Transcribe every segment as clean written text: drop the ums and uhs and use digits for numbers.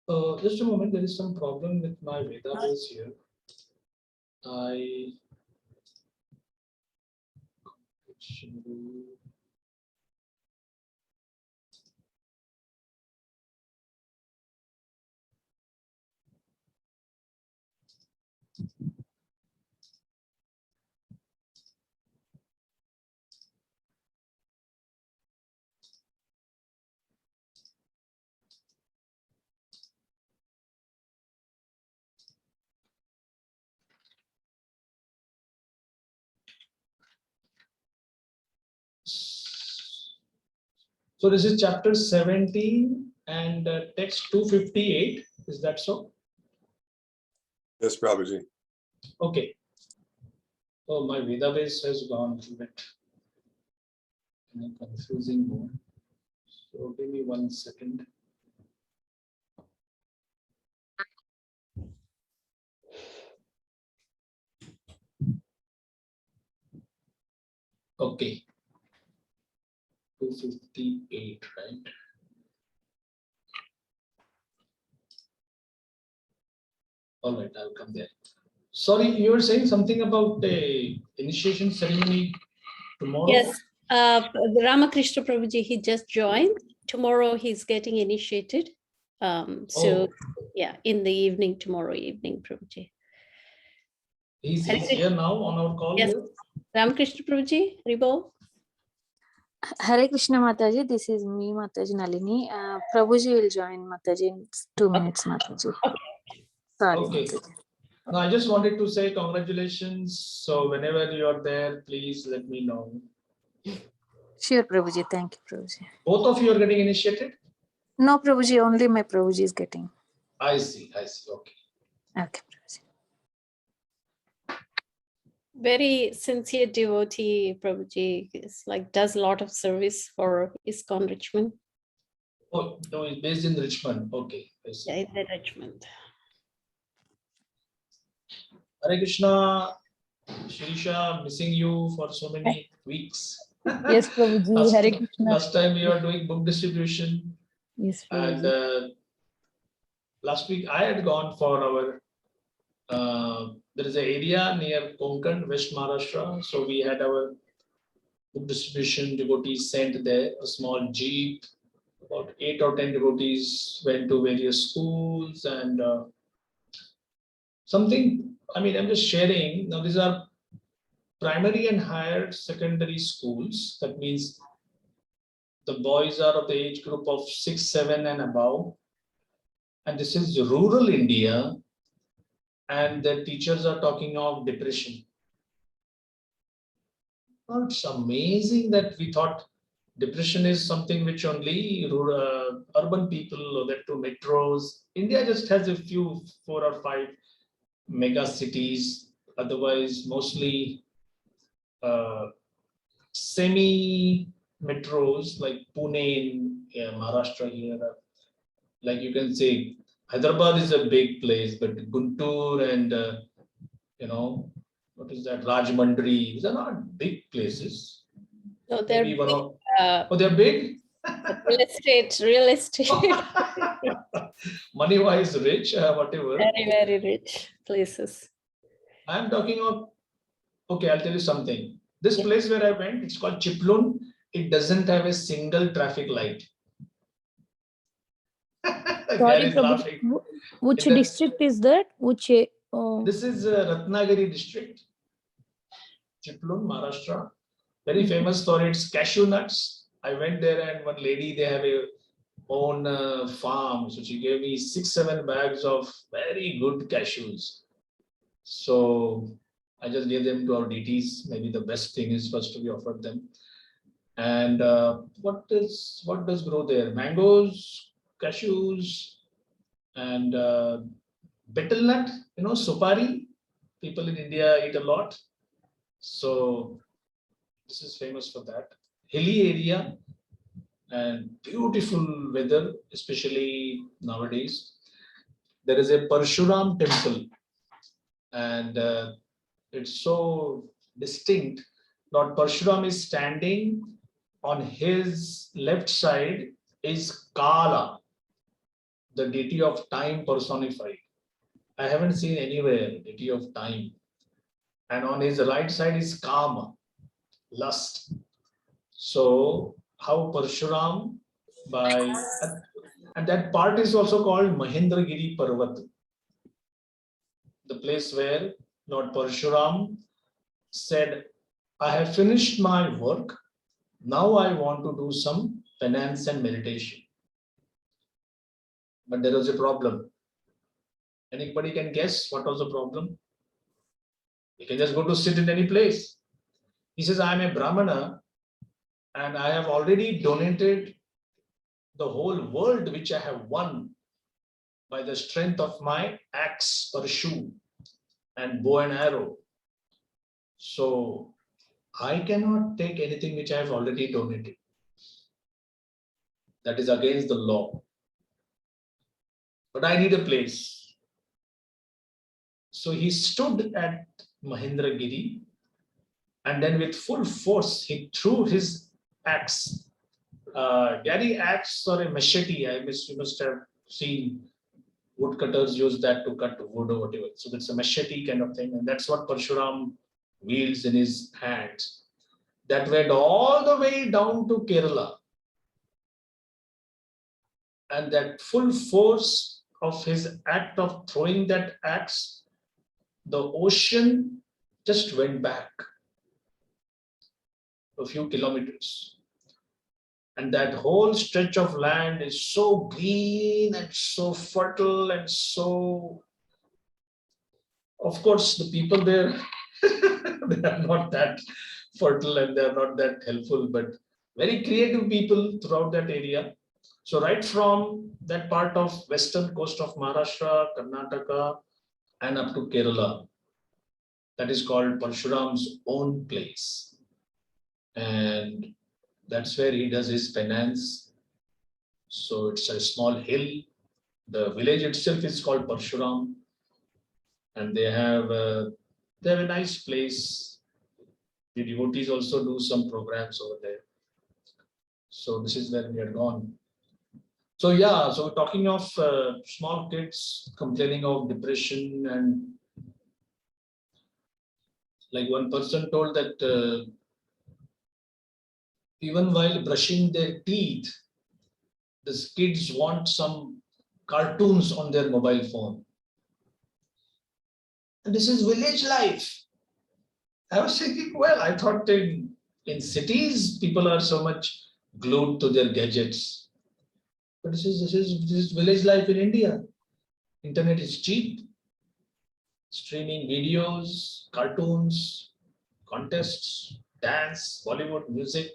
Just a moment, there is some problem with my database here. So this is chapter 17 and text 258. Is that so? Yes, prabhuji. Okay. Oh, my database has gone a little bit in a confusing mode. So give me 1 second. Okay. 258, right? All right, I'll come there. Sorry, you were saying something about the initiation ceremony tomorrow? Yes, Ramakrishna Prabhuji, he just joined. Tomorrow he's getting initiated. Yeah, in the evening, tomorrow evening, Prabhuji. He's here now on our call. Yes, here? Ramakrishna Prabhuji, Ribo. Hare Krishna Mataji, this is me, Mataji Nalini. Prabhuji will join Mataji in 2 minutes, Mataji. Sorry, Okay. Mataji. No, I just wanted to say congratulations. So whenever you are there, please let me know. Sure, Prabhuji. Thank you, Prabhuji. Both of you are getting initiated? No, Prabhuji, only my Prabhuji is getting. I see. Okay. Okay, Prabhuji. Very sincere devotee, Prabhuji. Is like does a lot of service for ISKCON Richmond. Oh, no, it's based in Richmond. Okay. I see. Yeah, in the Richmond. Hare Krishna, Shirisha, missing you for so many weeks. Yes, Prabhuji. Hare Krishna. Last time you are doing book distribution. Yes, And Prabhuji. last week I had gone for our, there is an area near Konkan, West Maharashtra. So we had our book distribution devotees sent there, a small jeep. About 8 or 10 devotees went to various schools and something, I mean, I'm just sharing. Now, these are primary and higher secondary schools. That means the boys are of the age group of 6, 7 and above. And this is rural India. And the teachers are talking of depression. Well, it's amazing that we thought depression is something which only rural, urban people or that to metros. India just has a few 4 or 5 mega cities. Otherwise, mostly semi metros like Pune in Maharashtra here. Like you can say, Hyderabad is a big place, but Guntur and what is that? Rajmundry. These are not big places. No, they're Maybe big, oh, they're big. real estate. Money wise rich, whatever. Very, very rich places. I'm talking of. Okay, I'll tell you something. This Yeah. place where I went, it's called Chiplun. It doesn't have a single traffic light. Sorry, Gary is laughing. Prabhuji. Which In that- district is that? Which? This is Ratnagiri district, Chiplun, Maharashtra. Very famous for its cashew nuts. I went there and one lady, they have a own farm. So she gave me 6, 7 bags of very good cashews. So I just gave them to our DTs. Maybe the best thing is first to be offered them. And what does grow there? Mangoes, cashews, and betel nut, supari. People in India eat a lot. So this is famous for that. Hilly area and beautiful weather, especially nowadays. There is a Parshuram temple and it's so distinct. Lord Parshuram is standing, on his left side is Kala, the deity of time personified. I haven't seen anywhere deity of time. And on his right side is Kama, lust. So how Parshuram and that part is also called Mahendragiri Parvat, the place where Lord Parshuram said, I have finished my work. Now I want to do some penance and meditation. But there was a problem. Anybody can guess what was the problem? You can just go to sit in any place. He says, I am a Brahmana and I have already donated the whole world which I have won by the strength of my axe or shoe and bow and arrow. So I cannot take anything which I have already donated. That is against the law. But I need a place. So he stood at Mahendragiri and then with full force he threw his axe. Gary axe or a machete, you must have seen woodcutters use that to cut wood or whatever. So that's a machete kind of thing. And that's what Parshuram wields in his hands. That went all the way down to Kerala. And that full force of his act of throwing that axe, the ocean just went back a few kilometers. And that whole stretch of land is so green and so fertile and so, of course, the people there, they are not that fertile and they are not that helpful, but very creative people throughout that area. So right from that part of western coast of Maharashtra, Karnataka, and up to Kerala, that is called Parshuram's own place. And that's where he does his penance. So it's a small hill. The village itself is called Parshuram. And they have a nice place. The devotees also do some programs over there. So this is where we are gone. So yeah, so talking of small kids complaining of depression, and like one person told that even while brushing their teeth, these kids want some cartoons on their mobile phone. And this is village life. I was thinking, well, I thought in cities, people are so much glued to their gadgets. But this is village life in India. Internet is cheap. Streaming videos, cartoons, contests, dance, Bollywood, music.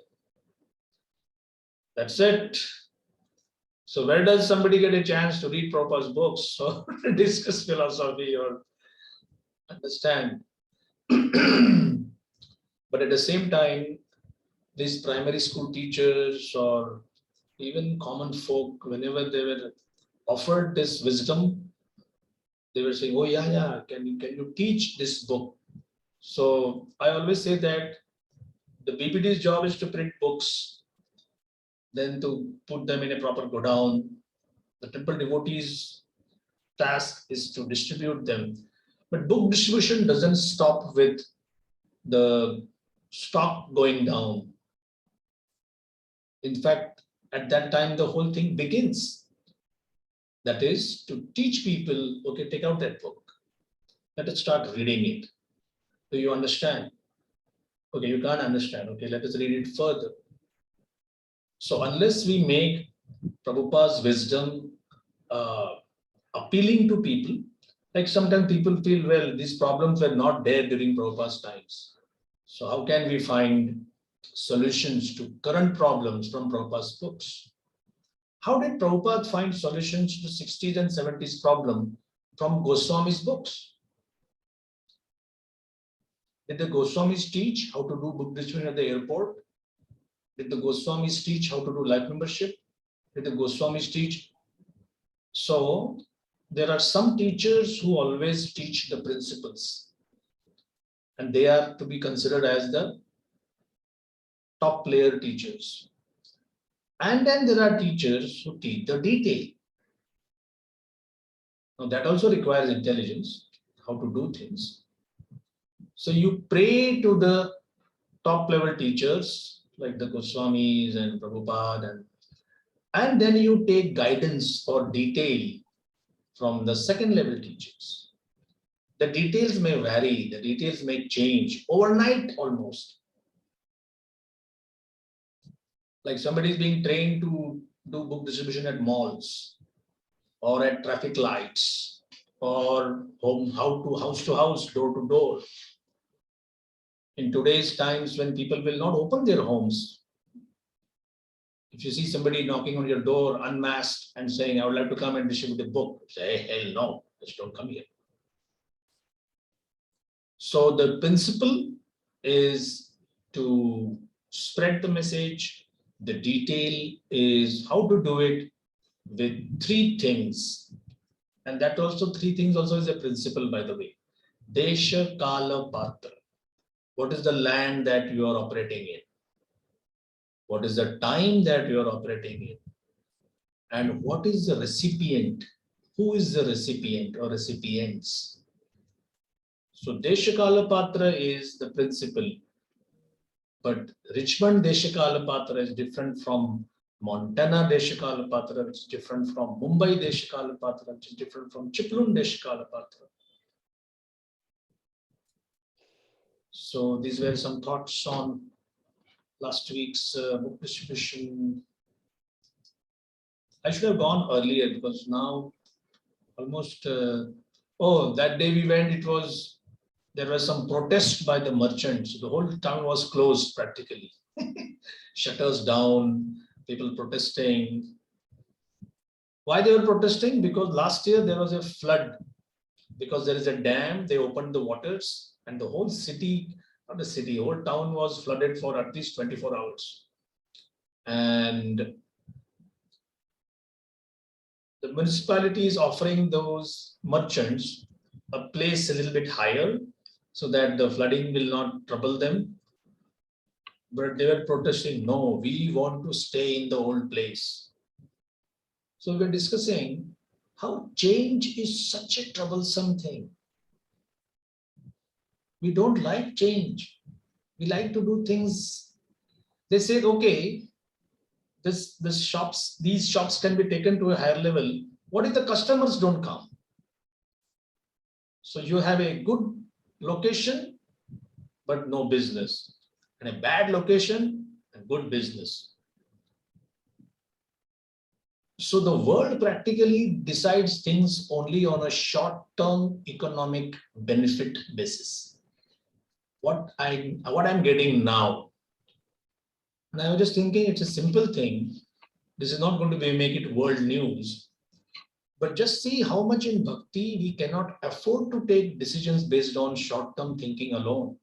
That's it. So where does somebody get a chance to read Prabhupada's books or discuss philosophy or understand? But at the same time, these primary school teachers or even common folk, whenever they were offered this wisdom, they were saying, oh yeah, can you teach this book? So I always say that the BPD's job is to print books, then to put them in a proper godown. The temple devotees' task is to distribute them. But book distribution doesn't stop with the stock going down. In fact, at that time, the whole thing begins. That is to teach people, okay, take out that book. Let us start reading it. Do you understand? Okay, you can't understand. Okay, let us read it further. So unless we make Prabhupada's wisdom appealing to people, like sometimes people feel, well, these problems were not there during Prabhupada's times. So how can we find solutions to current problems from Prabhupada's books? How did Prabhupada find solutions to 60s and 70s problem from Goswami's books? Did the Goswamis teach how to do book distribution at the airport? Did the Goswamis teach how to do life membership? Did the Goswamis teach? So there are some teachers who always teach the principles, and they are to be considered as the top layer teachers. And then there are teachers who teach the detail. Now that also requires intelligence, how to do things. So you pray to the top level teachers like the Goswamis and Prabhupada, and then you take guidance or detail from the second level teachers. The details may vary, the details may change overnight almost. Like somebody is being trained to do book distribution at malls or at traffic lights or house to house, door to door. In today's times when people will not open their homes, if you see somebody knocking on your door unmasked and saying, I would like to come and distribute a book, say, hell no, just don't come here. So the principle is to spread the message. The detail is how to do it with three things. And that also, three things also is a principle, by the way. Desha, Kala, Patra. What is the land that you are operating in? What is the time that you are operating in? And what is the recipient? Who is the recipient or recipients? So Desha, Kala, Patra is the principle. But Richmond Desha, Kala, Patra is different from Montana Desha, Kala, Patra, which is different from Mumbai Desha, Kala, Patra, which is different from Chiplun Desha, Kala, Patra. So these were some thoughts on last week's book distribution. I should have gone earlier because now almost, that day we went, there was some protest by the merchants. The whole town was closed practically. Shutters down, people protesting. Why they were protesting? Because last year there was a flood. Because there is a dam, they opened the waters and the whole city, not the city, whole town was flooded for at least 24 hours. And the municipality is offering those merchants a place a little bit higher so that the flooding will not trouble them. But they were protesting, no, we want to stay in the old place. So we're discussing how change is such a troublesome thing. We don't like change. We like to do things. They said, okay, these shops can be taken to a higher level. What if the customers don't come? So you have a good location, but no business. And a bad location and good business. So the world practically decides things only on a short-term economic benefit basis. What I'm getting now, and I was just thinking it's a simple thing. This is not going to make it world news, but just see how much in bhakti we cannot afford to take decisions based on short-term thinking alone.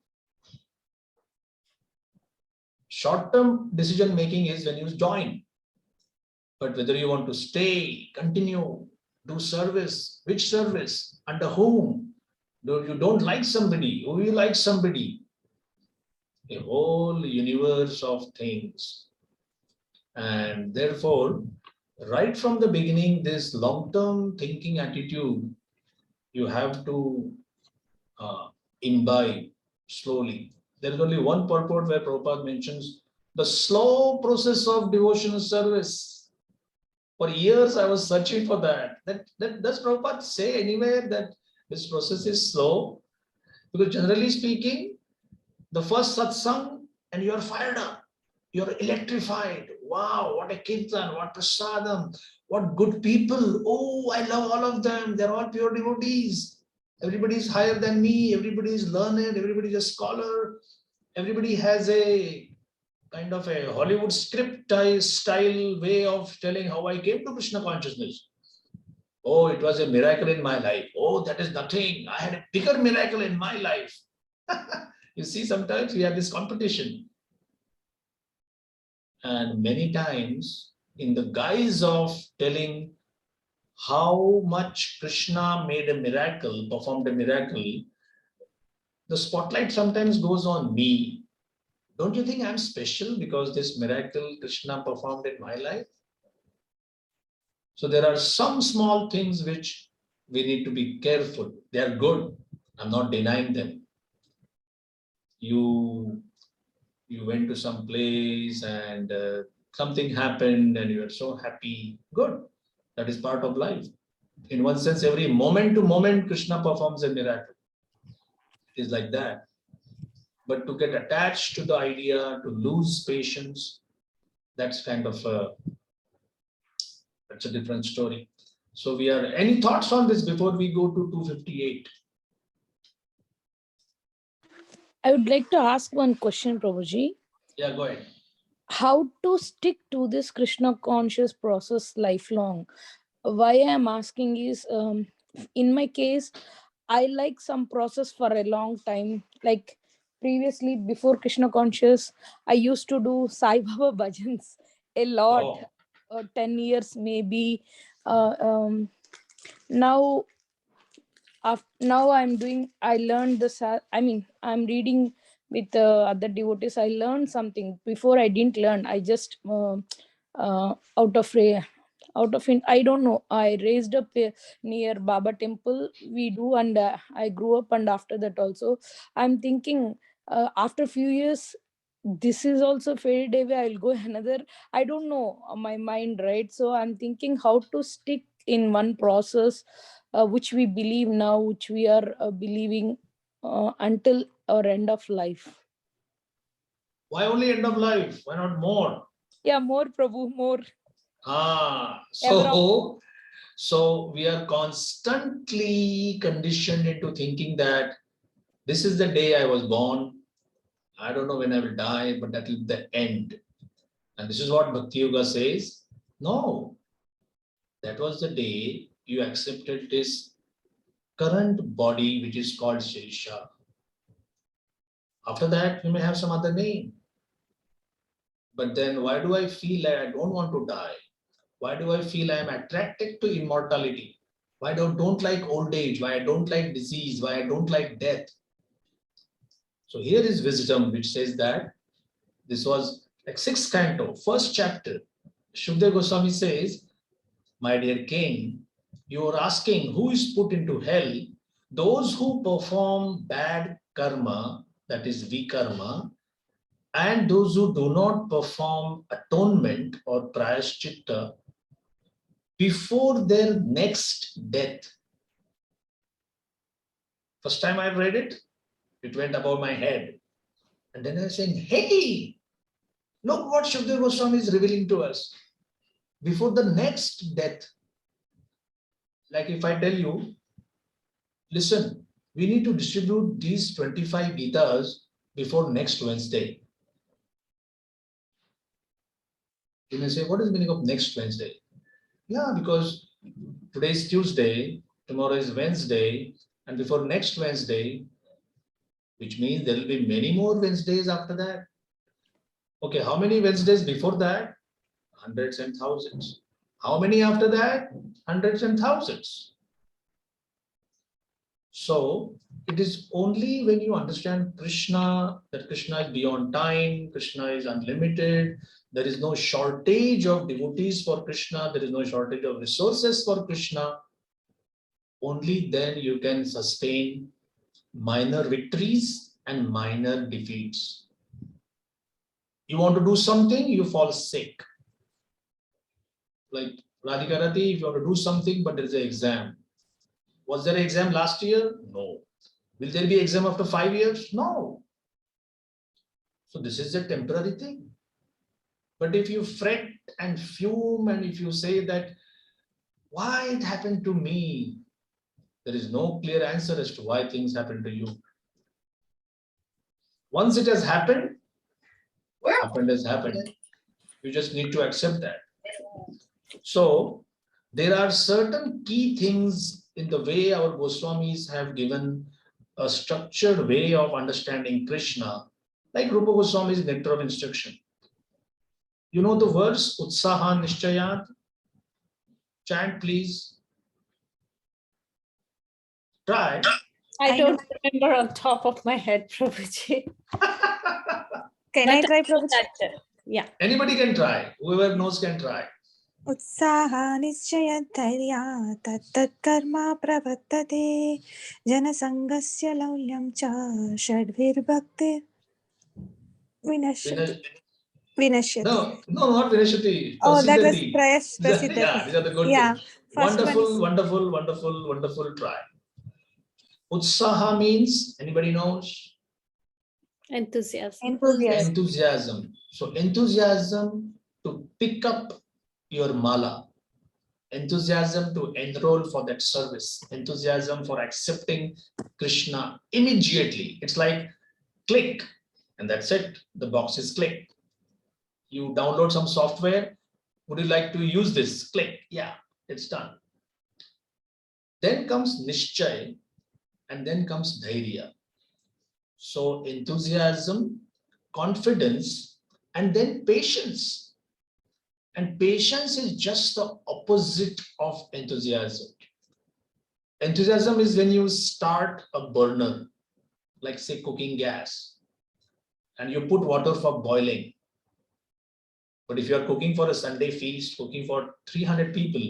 Short-term decision making is when you join. But whether you want to stay, continue, do service, which service, under whom, you don't like somebody, who you like somebody, a whole universe of things. And therefore, right from the beginning, this long-term thinking attitude, you have to imbibe slowly. There is only one purport where Prabhupada mentions the slow process of devotional service. For years, I was searching for that. Does Prabhupada say anywhere that this process is slow? Because generally speaking, the first satsang and you are fired up, you are electrified. Wow, what a kirtan, what prasadam, what good people. Oh, I love all of them. They're all pure devotees. Everybody is higher than me. Everybody is learned. Everybody is a scholar. Everybody has a kind of a Hollywood script style way of telling how I came to Krishna consciousness. Oh, it was a miracle in my life. Oh, that is nothing. I had a bigger miracle in my life. You see, sometimes we have this competition. And many times, in the guise of telling how much Krishna made a miracle, performed a miracle, the spotlight sometimes goes on me. Don't you think I'm special because this miracle Krishna performed in my life? So there are some small things which we need to be careful. They are good. I'm not denying them. You went to some place and something happened and you are so happy. Good. That is part of life. In one sense, every moment to moment, Krishna performs a miracle. It is like that. But to get attached to the idea, to lose patience, that's kind of that's a different story. So we are, any thoughts on this before we go to 258? I would like to ask one question, Prabhuji. Yeah, go ahead. How to stick to this Krishna conscious process lifelong? Why I am asking is, in my case, I like some process for a long time. Like previously, before Krishna conscious, I used to do Sai Baba bhajans a lot, Oh, 10 years maybe. Now now I learned this. I mean, I'm reading with other devotees. I learned something. Before I didn't learn. I just I don't know. I raised up near Baba temple. We do, and I grew up, and after that also, I'm thinking after few years, this is also faded away. I'll go another. I don't know my mind, right? So I'm thinking how to stick in one process, which we believe now, which we are believing until our end of life. why only end of life? Why not more? Yeah, more Prabhu, more. So we are constantly conditioned into thinking that this is the day I was born. I don't know when I will die, but that will be the end. And this is what Bhakti Yoga says. No, that was the day you accepted this current body, which is called Shirisha. After that, you may have some other name. But then why do I feel like I don't want to die? Why do I feel I am attracted to immortality? Why don't like old age? Why I don't like disease? Why I don't like death? So here is wisdom, which says that this was like 6th canto, 1st chapter. Shukdev Goswami says, my dear king, you are asking who is put into hell? Those who perform bad karma, that is vikarma, and those who do not perform atonement or prayaschitta before their next death. First time I read it, it went above my head. And then I was saying, hey, look what Shukdev Goswami is revealing to us. Before the next death, like if I tell you, listen, we need to distribute these 25 Gitas before next Wednesday. You may say, what is the meaning of next Wednesday? Yeah, because today is Tuesday, tomorrow is Wednesday, and before next Wednesday, which means there will be many more Wednesdays after that. Okay, how many Wednesdays before that? Hundreds and thousands. How many after that? Hundreds and thousands. So it is only when you understand Krishna, that Krishna is beyond time, Krishna is unlimited, there is no shortage of devotees for Krishna, there is no shortage of resources for Krishna. Only then you can sustain minor victories and minor defeats. You want to do something, you fall sick. Like Radhika Rati, if you want to do something, but there is an exam. Was there an exam last year? No. Will there be exam after 5 years? No. So this is a temporary thing. But if you fret and fume and if you say that, why it happened to me? There is no clear answer as to why things happen to you. Once it has happened has happened. You just need to accept that. So there are certain key things in the way our Goswamis have given a structured way of understanding Krishna, like Rupa Goswami's nectar of instruction. You know the verse, Utsaha Nishchayat? Chant, please. Try. I don't remember on top of my head, Prabhuji. Can I try, Prabhuji? Yeah. Anybody can try. Whoever knows can try. उत्साहा निश्चयधैर्या तत्तत्कर्म प्रवर्तते जनसङ्गस्य लौल्यं च षड्भिर्भक्ति विनश्यति विनश्यति. No, not Vinashati. Oh, that was Prasidhati. Prasiddhati. Yeah, these are the good Yeah, things. first one is Wonderful try. Utsaha means, anybody knows? Enthusiasm. enthusiasm. Enthusiasm. So enthusiasm to pick up your mala, enthusiasm to enroll for that service, enthusiasm for accepting Krishna immediately. It's like click, and that's it. The box is clicked. You download some software. Would you like to use this? Click. Yeah, it's done. Then comes Nishchay, and then comes Dhairya. So enthusiasm, confidence, and then patience. And patience is just the opposite of enthusiasm. Enthusiasm is when you start a burner, like say cooking gas, and you put water for boiling. But if you are cooking for a Sunday feast, cooking for 300 people,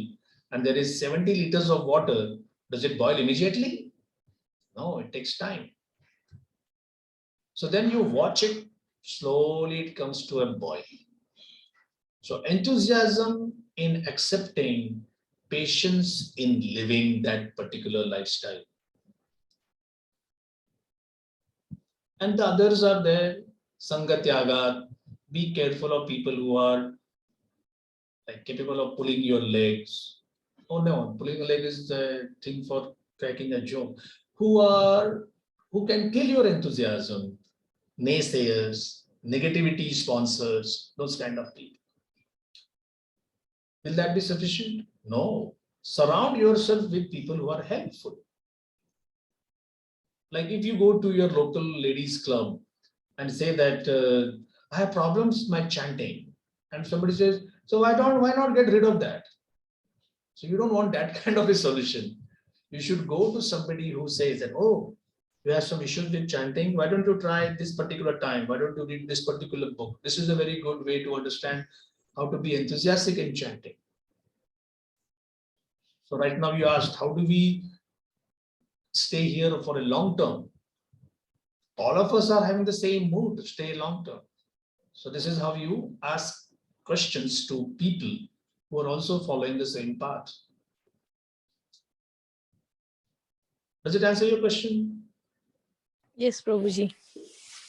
and there is 70 liters of water, does it boil immediately? No, it takes time. So then you watch it, slowly it comes to a boil. So enthusiasm in accepting, patience in living that particular lifestyle. And the others are there, Sangatyagat, be careful of people who are like capable of pulling your legs. Oh no, pulling a leg is the thing for cracking a joke. Who can kill your enthusiasm, naysayers, negativity sponsors, those kind of people. Will that be sufficient? No. Surround yourself with people who are helpful. Like if you go to your local ladies club and say that I have problems with my chanting, and somebody says, so why not get rid of that? So you don't want that kind of a solution. You should go to somebody who says that, oh, you have some issues with chanting, why don't you try this particular time? Why don't you read this particular book? This is a very good way to understand how to be enthusiastic in chanting. So right now you asked, how do we stay here for a long term? All of us are having the same mood to stay long term. So this is how you ask questions to people who are also following the same path. Does it answer your question? Yes, Prabhuji.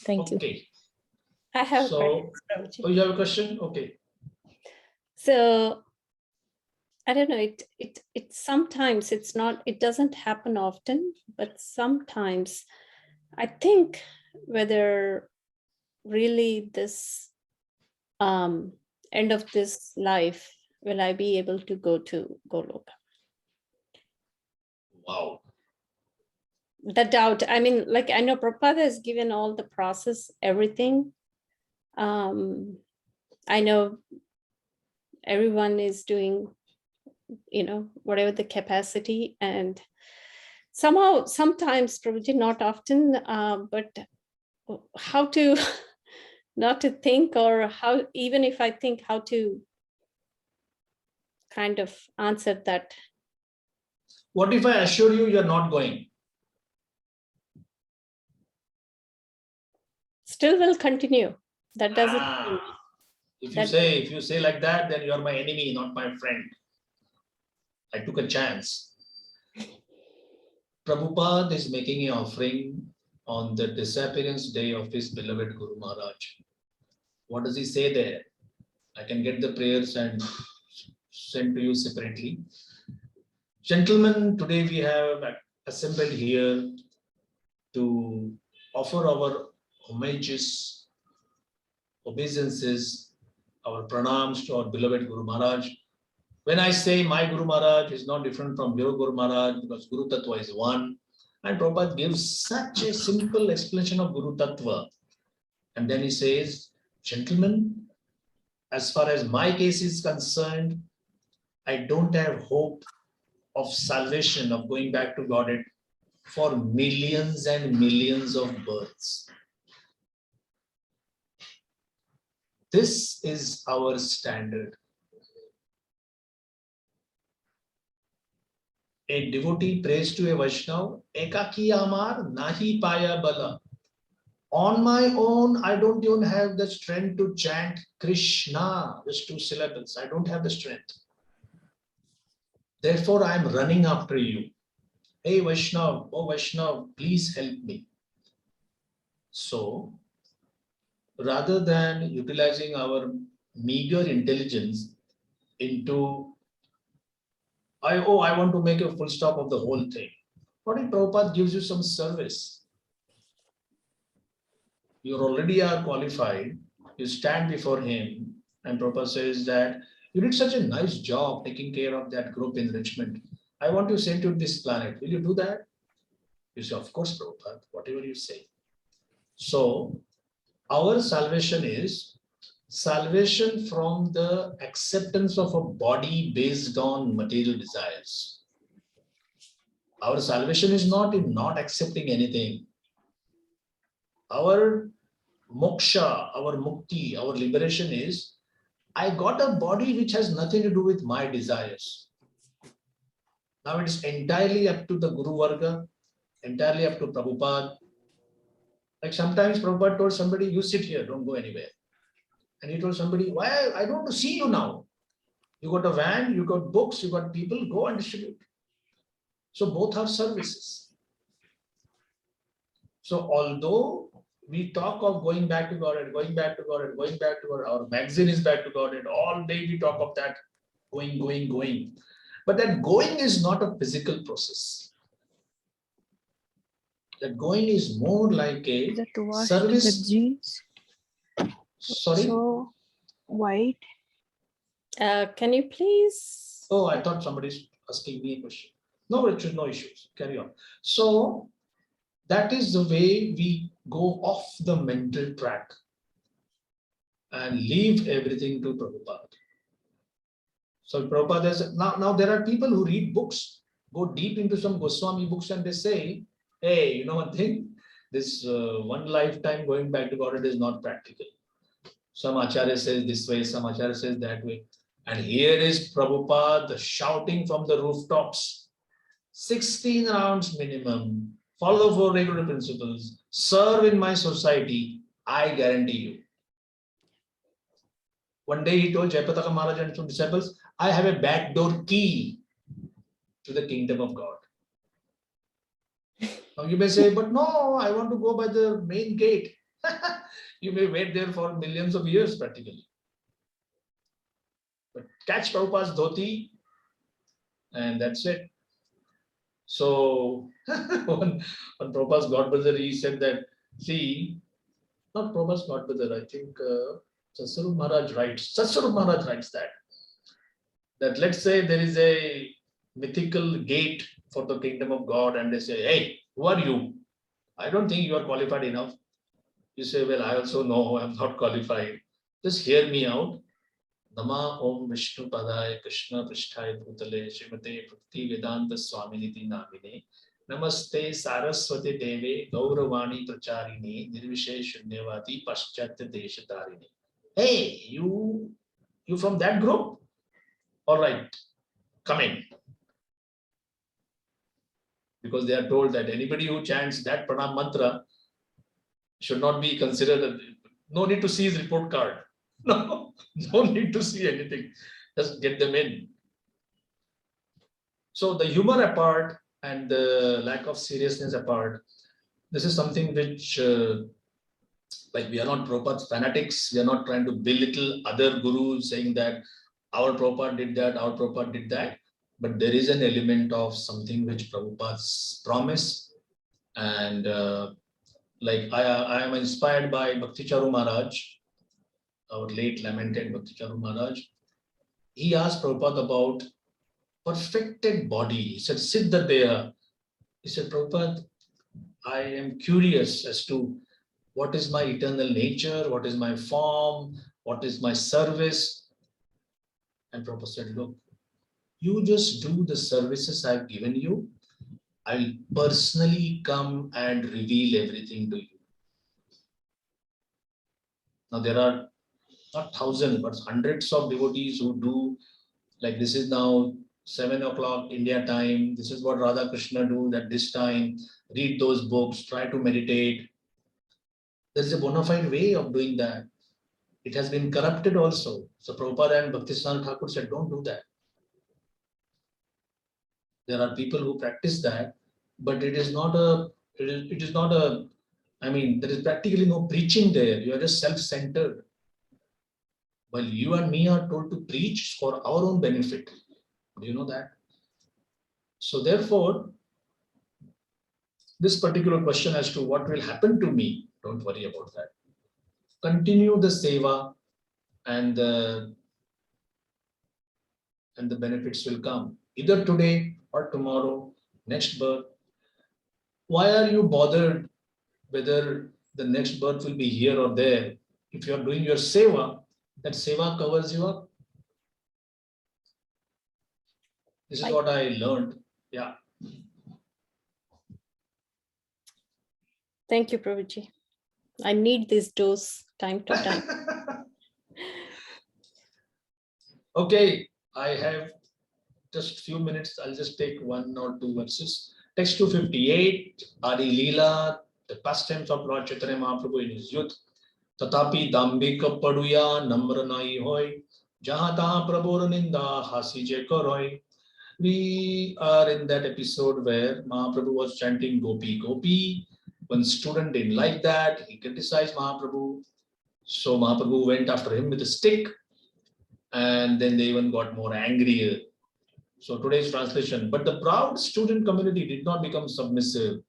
Thank you. Okay. I have a So, question, Prabhuji. oh, you have a question? Okay. So I don't know, it sometimes it's not, it doesn't happen often, but sometimes I think whether really this end of this life, will I be able to go to Goloka? Wow. The doubt, I mean, like I know Prabhupada has given all the process, everything. I know everyone is doing, whatever the capacity, and somehow, sometimes, Prabhuji, not often, but how to not to think, or how, even if I think, how to kind of answer that. What if I assure you you're not going? Still will continue. That doesn't change. If you say like that, then you're my enemy, not my friend. I took a chance. Prabhupada is making an offering on the disappearance day of his beloved Guru Maharaj. What does he say there? I can get the prayers and send to you separately. Gentlemen, today we have assembled here to offer our homages, obeisances, our pranams to our beloved Guru Maharaj. When I say my Guru Maharaj is not different from your Guru Maharaj, because Guru Tattva is one. And Prabhupada gives such a simple explanation of Guru Tattva. And then he says, gentlemen, as far as my case is concerned, I don't have hope of salvation, of going back to Godhead for millions and millions of births. This is our standard. A devotee prays to a Vaishnav, Ekaki Amar Nahi Paya Bala. On my own, I don't even have the strength to chant Krishna, just 2 syllables. I don't have the strength. Therefore, I am running after you. Hey Vaishnav, oh Vaishnav, please help me. So, rather than utilizing our meager intelligence into, I want to make a full stop of the whole thing. What if Prabhupada gives you some service? You already are qualified, you stand before him, and Prabhupada says that you did such a nice job taking care of that group enrichment. I want to send you to this planet. Will you do that? You say, of course, Prabhupada, whatever you say. So, our salvation is salvation from the acceptance of a body based on material desires. Our salvation is not in not accepting anything. Our moksha, our mukti, our liberation is, I got a body which has nothing to do with my desires. Now it is entirely up to the Guru Varga, entirely up to Prabhupada. Like sometimes Prabhupada told somebody, you sit here, don't go anywhere. And he told somebody, why? I don't want to see you now. You got a van, you got books, you got people, go and distribute. So both are services. So although we talk of going back to God and going back to God and going back to God, our magazine is back to God, and all day we talk of that going. But that going is not a physical process. That going is more like a The to wash service. the jeans. Sorry? So white. Can you please? Oh, I thought somebody's asking me a question. No, Richard, no issues. Carry on. So that is the way we go off the mental track and leave everything to Prabhupada. So Prabhupada says, now there are people who read books, go deep into some Goswami books, and they say, hey, you know one thing, this one lifetime going back to God is not practical. Some Acharya says this way, some Acharya says that way. And here is Prabhupada shouting from the rooftops, 16 rounds minimum, follow the 4 regular principles, serve in my society, I guarantee you. One day he told Jayapataka Maharaj and some disciples, I have a backdoor key to the kingdom of God. Now you may say, but no, I want to go by the main gate. You may wait there for millions of years practically. But catch Prabhupada's dhoti, and that's it. So when Prabhupada's Godbrother, he said that, see, not Prabhupada's Godbrother, I think Satsvarup Maharaj writes that let's say there is a mythical gate for the kingdom of God, and they say, hey, who are you? I don't think you are qualified enough. You say, well, I also know I'm not qualified. Just hear me out. Nama Om Vishnu Padaya Krishna Prishthaya Bhutale Srimate Bhakti Vedanta Swaminiti Namine Namaste Saraswati Deve Gauravani Pracharini Nirvishe Shunyavati Paschatya Deshatarini. Hey, you from that group? All right, come in. Because they are told that anybody who chants that pranam mantra should not be considered, no need to see his report card. No need to see anything. Just get them in. So the humor apart and the lack of seriousness apart, this is something which, like we are not Prabhupada's fanatics. We are not trying to belittle other gurus saying that our Prabhupada did that, our Prabhupada did that. But there is an element of something which Prabhupada's promise. And like I am inspired by Bhakti Charu Maharaj, our late lamented Bhakti Charu Maharaj. He asked Prabhupada about perfected body. He said, Siddha Deha. He said, Prabhupada, I am curious as to what is my eternal nature, what is my form, what is my service. And Prabhupada said, look, you just do the services I've given you. I'll personally come and reveal everything to you. Now there are not thousands, but hundreds of devotees who do, like this is now 7 o'clock India time. This is what Radha Krishna do at this time. Read those books, try to meditate. There is a bona fide way of doing that. It has been corrupted also. So Prabhupada and Bhaktisiddhanta Thakur said, don't do that. There are people who practice that, but it is not a, I mean, there is practically no preaching there. You are just self-centered. While you and me are told to preach for our own benefit. Do you know that? So therefore, this particular question as to what will happen to me, don't worry about that. Continue the seva and the benefits will come either today or tomorrow, next birth. Why are you bothered whether the next birth will be here or there? If you are doing your seva, that seva covers you up. This is what I learned. Yeah. Thank you, Prabhuji. I need this dose time to time. Okay, I have just few minutes. I'll just take 1 or 2 verses. Text 258, Adi-Lila, the pastimes of Lord Chaitanya Mahaprabhu in his youth. Tatapi dambika paduya namra nai hoy, jaha taha prabhur ninda hasi je karoy. We are in that episode where Mahaprabhu was chanting Gopi Gopi. One student didn't like that. He criticized Mahaprabhu. So Mahaprabhu went after him with a stick. And then they even got more angry. So today's translation, but the proud student community did not become submissive.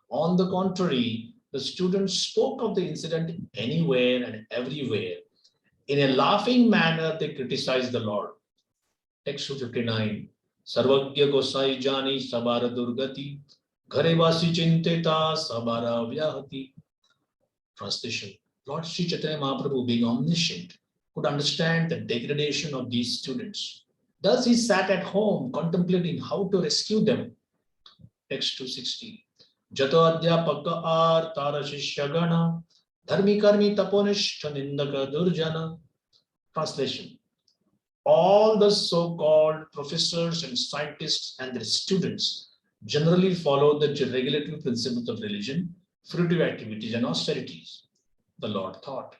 On the contrary, the students spoke of the incident anywhere and everywhere. In a laughing manner, they criticized the Lord. Text 259. Sarvagya Gosai Jani Sabara Durgati, Gharevasi Chinteta Sabara Vyahati. Translation. Lord Sri Chaitanya Mahaprabhu, being omniscient, could understand the degradation of these students. Thus he sat at home contemplating how to rescue them. Text 260. Jato adhyapaka ar tara shishyagana, dharmi karmi taponishta nindaka durjana. Translation. All the so-called professors and scientists and their students generally follow the regulatory principles of religion, fruitive activities and austerities, the Lord thought.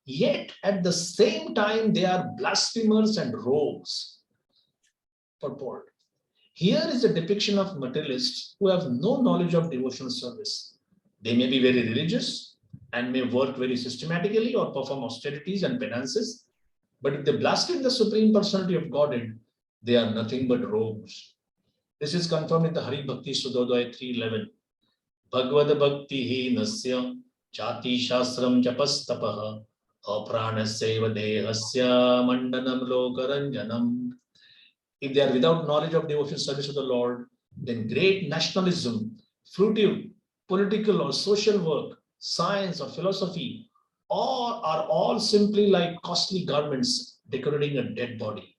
Yet at the same time, they are blasphemers and rogues. Purport. Here is a depiction of materialists who have no knowledge of devotional service. They may be very religious and may work very systematically or perform austerities and penances, but if they blaspheme the Supreme Personality of Godhead, they are nothing but rogues. This is confirmed in the Hari Bhakti Sudodaya 3:11. Bhagavad Bhakti Nasya Chati Shastram Japastapaha Apranaseva Dehasya Mandanam Lokaranjanam. If they are without knowledge of devotional service of the Lord, then great nationalism, fruitive, political or social work, science or philosophy, are all simply like costly garments decorating a dead body.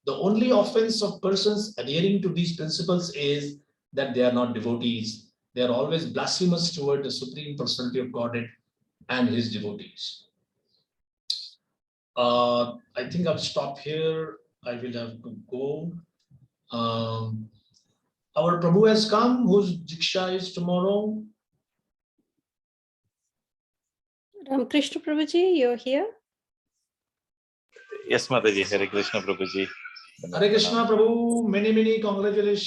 The only offense of persons adhering to these principles is that they are not devotees. They are always blasphemous toward the Supreme Personality of Godhead and his devotees. I think I'll stop here. I will have to go. Our Prabhu has come, whose Diksha is tomorrow. Krishna Prabhuji, you're here? Yes, Mataji. Hare Krishna, Prabhuji. Hare Krishna, Prabhu. Many congratulations.